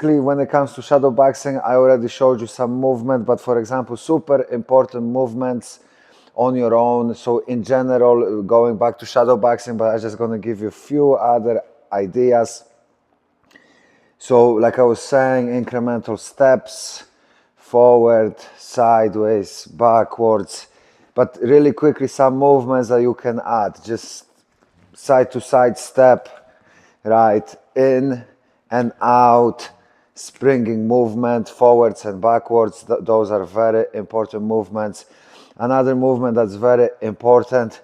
When it comes to shadow boxing, I already showed you some movement, but for example, super important movements on your own. So in general, going back to shadow boxing, but I'm just gonna give you a few other ideas. So like I was saying, incremental steps, forward, sideways, backwards, but really quickly some movements that you can add. Just side to side step, right, in and out, springing movement, forwards and backwards. Those are very important movements. Another movement that's very important,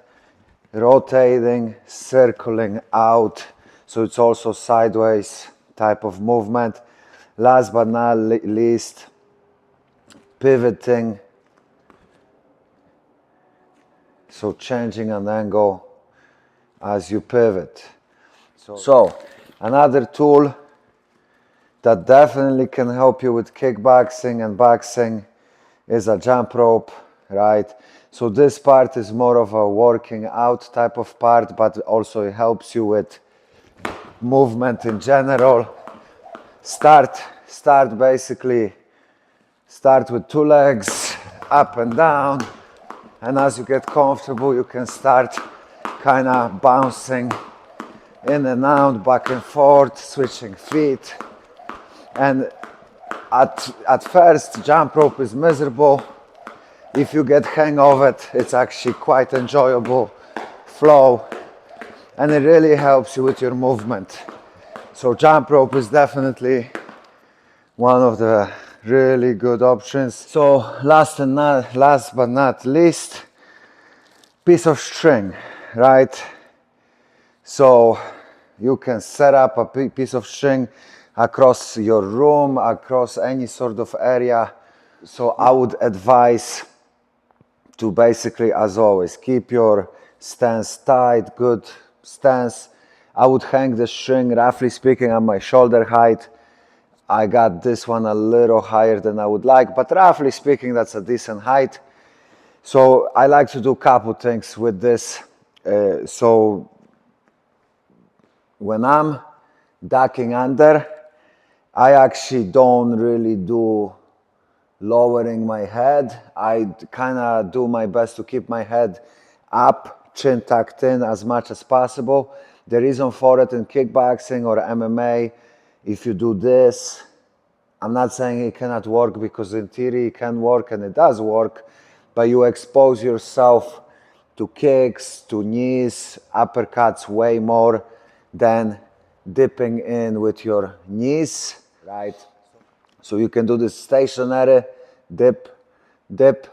rotating, circling out. So it's also sideways type of movement. Last but not least, pivoting. So changing an angle as you pivot. So another tool that definitely can help you with kickboxing and boxing is a jump rope, right? So this part is more of a working out type of part, but also it helps you with movement in general. Start with two legs, up and down, and as you get comfortable, you can start kind of bouncing in and out, back and forth, switching feet. And at first, jump rope is miserable. If you get hang of it, it's actually quite enjoyable flow, and it really helps you with your movement. So jump rope is definitely one of the really good options. So last but not least, piece of string, right? So you can set up a piece of string across your room, across any sort of area. So I would advise to basically, as always, keep your stance tight, good stance. I would hang the string, roughly speaking, on my shoulder height. I got this one a little higher than I would like, but roughly speaking, that's a decent height. So I like to do a couple things with this. So when I'm ducking under, I actually don't really do lowering my head. I kind of do my best to keep my head up, chin tucked in as much as possible. The reason for it in kickboxing or MMA, if you do this, I'm not saying it cannot work, because in theory it can work and it does work, but you expose yourself to kicks, to knees, uppercuts way more than dipping in with your knees, right? So you can do this stationary, dip, dip.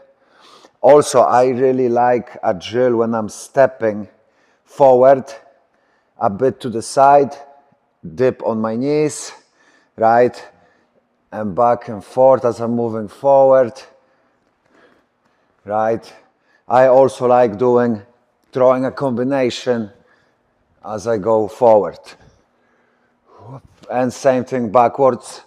Also, I really like a drill when I'm stepping forward, a bit to the side, dip on my knees, right? And back and forth as I'm moving forward, right? I also like throwing a combination as I go forward. And same thing backwards.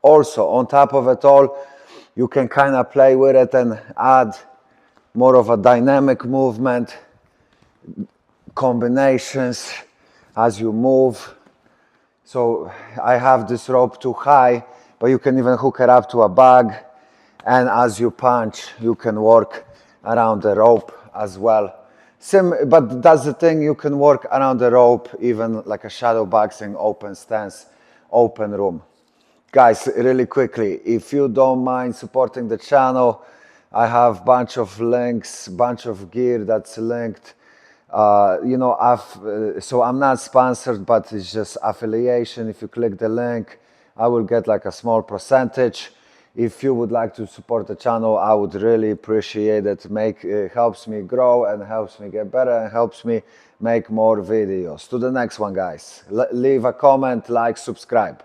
Also, on top of it all, you can kind of play with it and add more of a dynamic movement, combinations as you move. So I have this rope too high, but you can even hook it up to a bag, and as you punch, you can work around the rope as well. But that's the thing, you can work around the rope, even like a shadow boxing, open stance, open room. Guys, really quickly, if you don't mind supporting the channel, I have a bunch of links, bunch of gear that's linked. So I'm not sponsored, but it's just affiliation. If you click the link, I will get like a small percentage. If you would like to support the channel, I would really appreciate it. It helps me grow and helps me get better and helps me make more videos. To the next one, guys. Leave a comment, like, subscribe.